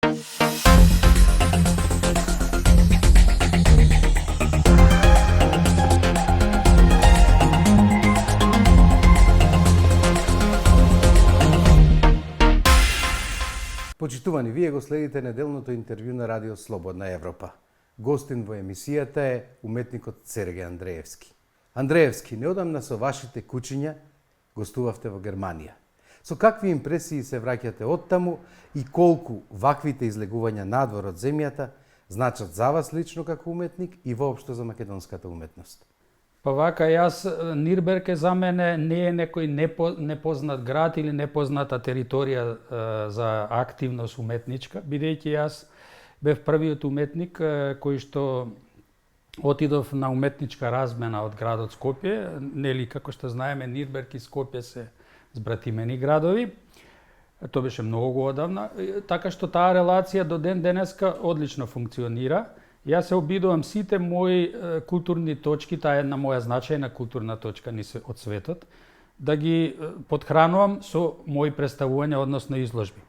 Почитувани, вие го следите неделното интервју на Радио Слободна Европа. Гостин во емисијата е уметникот Сергеј Андреевски. Андреевски, неодамна со вашите кучиња гостувавте во Германија. Со какви импресии се враќате оттаму и колку ваквите излегувања надвор од земјата значат за вас лично како уметник и воопшто за македонската уметност? Па вака, Нирберг е за мене не е некој непознат град или непозната територија за активност уметничка, бидејќи јас бев првиот уметник кој што отидов на уметничка размена од градот Скопје, нели како што знаеме Нирберг и Скопје се збратимени градови. Тоа беше многу одавна, така што таа релација до ден денеска одлично функционира. Јас се обидувам сите мои културни точки, таа е една моја значајна културна точка од светот, да ги подхранувам со мои представувања, односно изложби.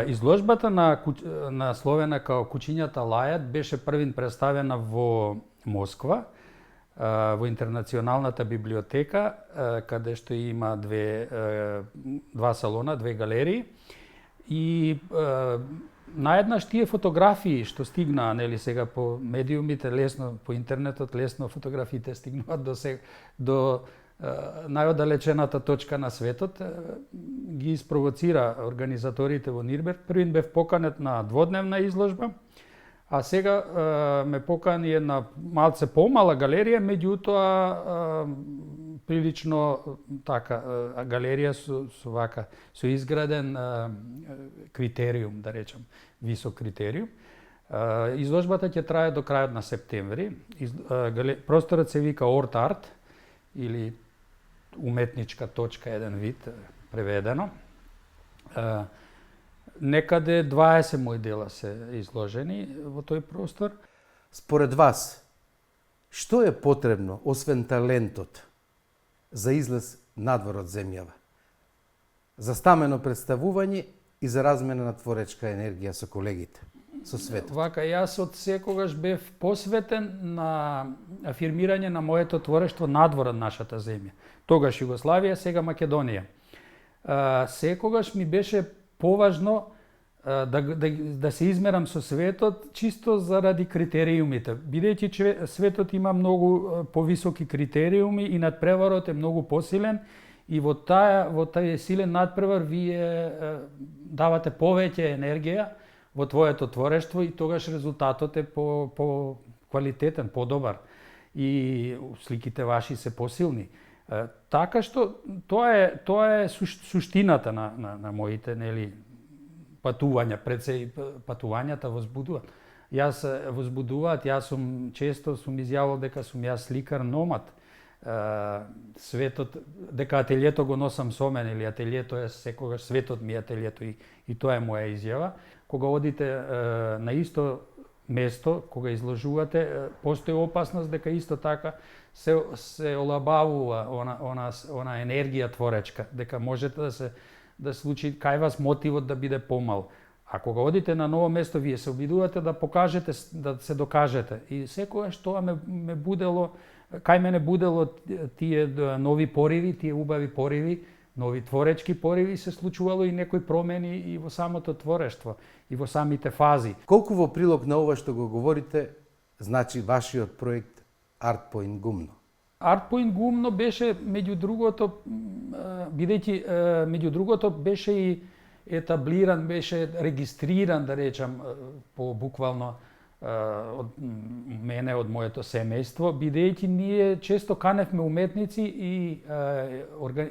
Изложбата насловена као Кучињата лајат беше првин представена во Москва, во Интернационалната библиотека, каде што има два салона, две галерии. И наеднаш тие фотографии што стигнаа, нели сега по медиумите, лесно по интернетот, лесно фотографиите стигнуваат до најоддалечената точка на светот, ги испровоцира организаторите во Нирберг. Првин бев поканет на дводневна изложба, а сега ме покани една малце помала галерија, меѓутоа прилично така галерија со изграден критериум, да речам, висок критериум. Изложбата ќе трае до крајот на септември. Просторот се вика Орт Арт или уметничка точка, еден вид преведено. Некаде 20 мои дела се изложени во тој простор. Според вас, што е потребно, освен талентот, за излез надвор од земјава, за стамено представување и за размена на творечка енергија со колегите, со светот? Вака, јас од секогаш бев посветен на афирмирање на моето творештво надвор од нашата земја. Тогаш Југославија, сега Македонија. Секогаш ми беше поважно да се измерам со светот, чисто заради критериумите. Бидејќи светот има многу повисоки критериуми и надпреварот е многу посилен, и во тај силен надпревар вие давате повеќе енергија во твоето творештво и тогаш резултатот е по квалитетен, подобар и сликите ваши се посилни. Така што тоа е суштината на моите, нели, патувања. Пред се патувањата возбудуваат. Јас често сум изјавил дека сум јас сликар номад. Светот, дека ателјето го носам со мене, или ателјето е секогаш, светот ми е ателјето, и тоа е моја изјава. Кога одите на исто место, кога изложувате, постои опасност дека исто така се олабавува она енергија творечка, дека можете да случи кај вас мотивот да биде помал. А кога одите на ново место, вие се обидувате да покажете, да се докажете. И секогаш тоа ме будело, кај мене будело тие нови пориви, тие убави пориви, нови творечки пориви, се случувало и некои промени и во самото творештво, и во самите фази. Колку во прилог на ова што го говорите, значи вашиот проект Art Point Гумно? Art Point Гумно беше, меѓу другото, беше и етаблиран, беше регистриран, да речам, по буквално од мене, од моето семејство, бидејќи ние често каневме уметници и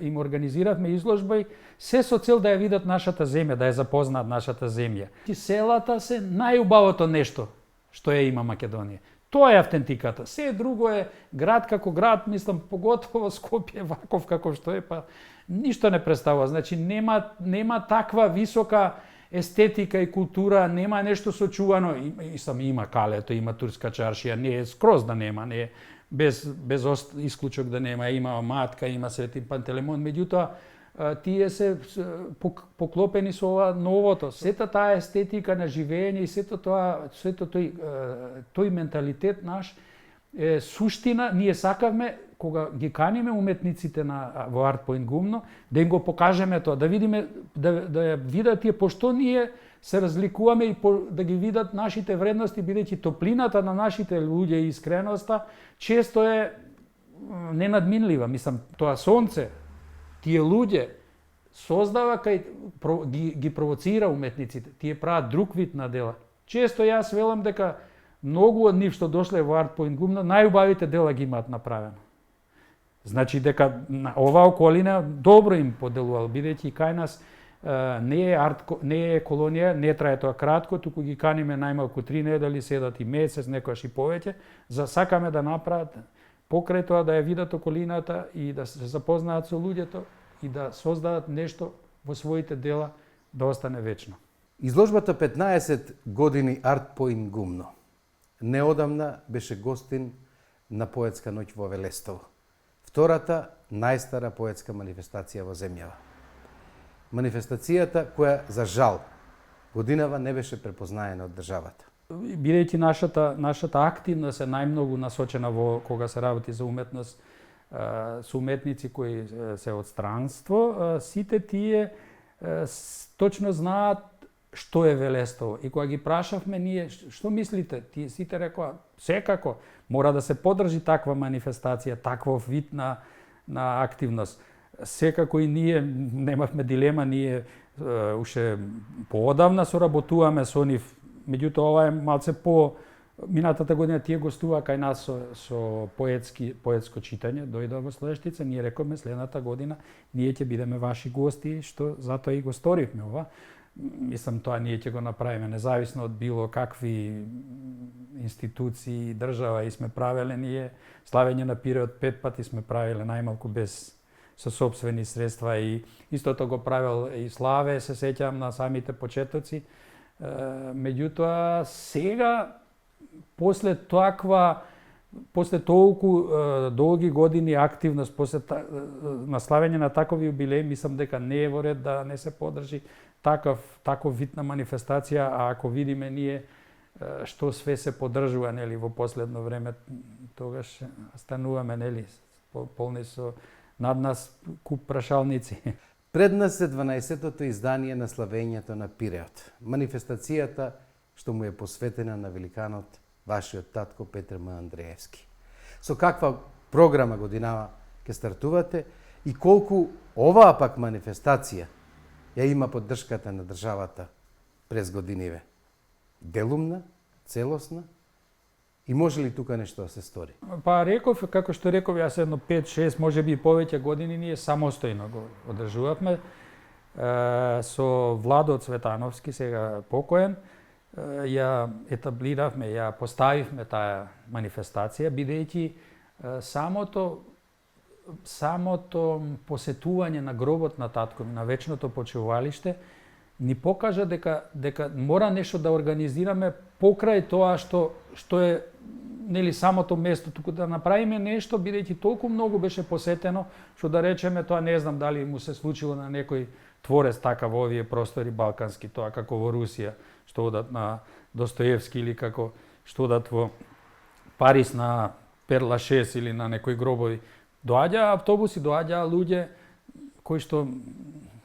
им организиравме изложба, се со цел да ја видат нашата земја, да ја запознаат нашата земја. И селата се најубавото нешто што ја има Македонија. Тоа е автентиката. Се друго е град како град, мислам, поготово Скопје ваков како што е, па ништо не представува. Значи нема таква висока естетика и култура, нема нешто сочувано. Има калето, има турска чаршија, не е скроз да нема, не е без исклучок да нема, има матка, има Свети Пантелеймон, меѓутоа тие се поклопени со ова новото. Сета таа естетика на живење и сето тој менталитет наш е суштина. Ние сакавме кога ги каниме уметниците во Art Point Гумно да им го покажеме тоа, да видиме да видат тие пошто ние се разликуваме и да ги видат нашите вредности, бидејќи топлината на нашите луѓе и искреноста често е ненадминлива. Мислам, тоа сонце, тие луѓе создава ги провоцира уметниците. Тие прават друг вид на дела. Често јас велам дека многу од нив што дошле во Art Point Гумно најубавите дела ги имаат направено. Значи дека оваа околина добро им поделувал, бидејќи кај нас не е колонија, не трае тоа кратко, туку ги каниме најмалку 3 недели, седат и месец, некојаш и повеќе, сакаме да направат покрај тоа да ја видат околината и да се запознаат со луѓето и да создадат нешто во своите дела да остане вечно. Изложбата 15 години Art Point Гумно неодамна беше гостин на поетска ноќ во Велестово. Втората најстара поетска манифестација во земјава. Манифестацијата која, за жал, годинава не беше препознаена од државата. Бидејќи нашата активност е најмногу насочена во кога се работи за уметност со уметници кои се од странство, сите тие точно знаат што е Велестово. И кога ги прашавме ние, што мислите? Тие сите рекоа, секако, мора да се подржи таква манифестација, таков вид на активност. Секако и ние немавме дилема, ние уште поодавна соработуваме со нив. Меѓутоа, ова е малце минатата година тие гостуваа кај нас со поетско читање, дојдоа во Слешtica, ние рековме следната година ние ќе бидеме ваши гости, што затоа и го сторивме ова. Мислам, тоа ние ќе го направиме независно од било какви институции, држава и сме правеле ние. Славење на Пиреот 5 пати сме правеле најмалку со сопствени средства и истото го правел и Славе, се сеќавам на самите почетоци. Меѓутоа, сега, после толку долги години активност, после наславење на такови юбилеи, мислам дека не е во ред да не се подржи таков вид на манифестација, а ако видиме ние што све се подржува, нели, во последно време, тогаш стануваме, нели, полни со над нас куп прашалници. Пред нас е 12-тото издание на славењето на Пиреот. Манифестацијата што му е посветена на великанот, вашиот татко Петр М. Андреевски. Со каква програма годинава ќе стартувате и колку оваа пак манифестација ја има поддршката на државата през годиниве? Делумна, целосна? И може ли тука нешто да се стори? Па реков, како што реков, јас едно 5-6, може би и повеќе години ние самостојно го одржувавме со Владо Цветановски, сега покоен. Ја етаблиравме, ја поставивме таа манифестација, бидејќи самото посетување на гробот на татко ми, на вечното почивалиште, ни покажа дека мора нешто да организираме покрај тоа што е, нели, самото место, туку да направиме нешто, бидејќи толку многу беше посетено, што да речеме, тоа не знам дали му се случило на некој творец така во овие простори балкански, тоа како во Русија, што одат на Достоевски или како што одат во Париз на Перла 6 или на некои гробови. Доаѓаа автобуси, доаѓаа луѓе кои што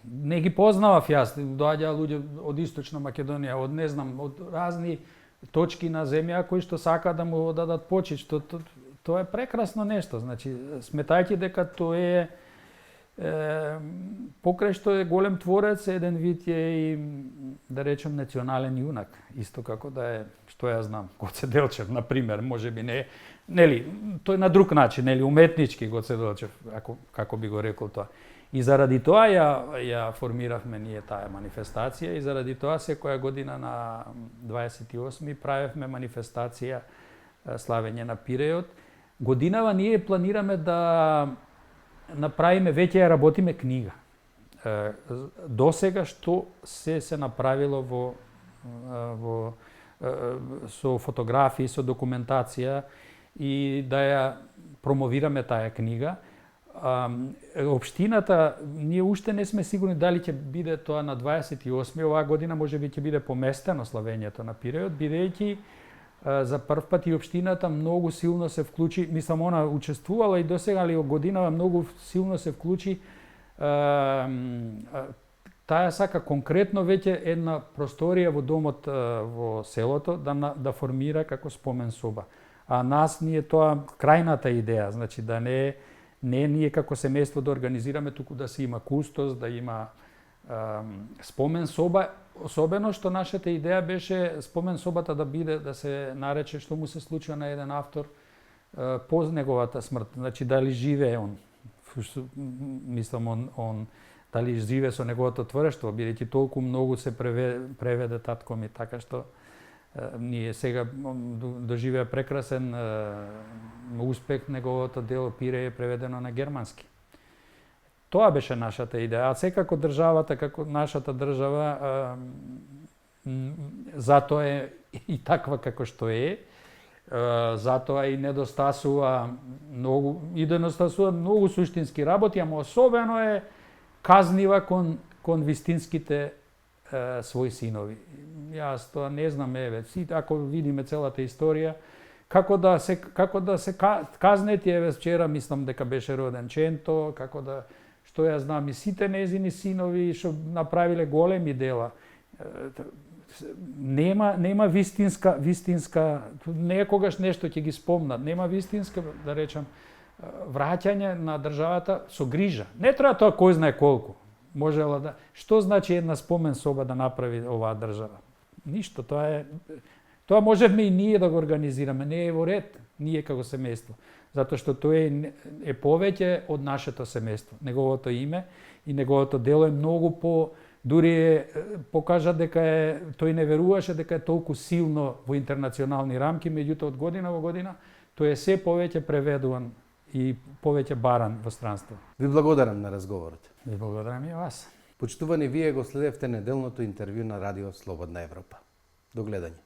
не ги познавав јас, доаѓаа луѓе од Источна Македонија, од не знам, од разни точки на земја кои што сакаат да му дадат почит, што тоа е прекрасно нешто. Значи, сметајќи дека тоа е покрај што е голем творец, еден вид е и, да речем, национален јунак, исто како да е, што ја знам, Гоце Делчев, на пример, можеби не, нели, тој на друг начин, нели, уметнички Гоце Делчев, како би го рекол тоа. И заради тоа ја формиравме ние таа манифестација и заради тоа секоја година на 28 правевме манифестација славење на Пиреот. Годинава ние планираме да направиме, веќе ја работиме книга. Досега што се направило со фотографии, со документација и да ја промовираме таа книга. Општината, ние уште не сме сигурни дали ќе биде тоа на 28. оваа година, може би ќе биде поместено славењето на Пиреот, бидејќи за прв пат и општината многу силно се вклучи, мислам она учествувала и досега, али годинава многу силно се вклучи, таа сака конкретно веќе една просторија во домот во селото да формира како спомен соба. А нас ни е тоа крајната идеја, значи да не ние како семејство да организираме, туку да се има кустос, да има спомен соба, особено што нашата идеја беше спомен собата да биде, да се нарече што му се случува на еден автор по неговата смрт, значи дали живее он, мислам он дали живее со неговото творештво, бидејќи толку многу се преведе татко ми, така што ние сега доживеа прекрасен успех, неговото дело Пире е преведено на германски. Тоа беше нашата идеја, а секако државата, како нашата држава, затоа е и таква како што е, затоа и недостасува многу суштински работи, ама особено е казнива кон вистинските своји синови. Јас тоа не знам, ако видиме целата историја, како да се казнети, вчера мислам дека беше роден Ченто, како да, што ја знам, и сите незини синови што направиле големи дела. Нема вистинска, некогаш нешто ќе ги спомнат, нема вистинска, да речам, враќање на државата со грижа. Не треба тоа кој знае колку. Можела да. Што значи една спомен соба да направи оваа држава? Ништо, тоа можевме и ние да го организираме, не е во ред, ние како семејство. Затоа што тоа е повеќе од нашето семејство. Неговото име и неговото дело е многу дури покажа дека тој не веруваше дека е толку силно во интернационални рамки, меѓутоа од година во година тој е се повеќе преведуван и повеќе баран во странство. Ви благодарам на разговорот. Ви благодарам и вас. Почитувани, вие го следевте неделното интервју на Радио Слободна Европа. До гледање.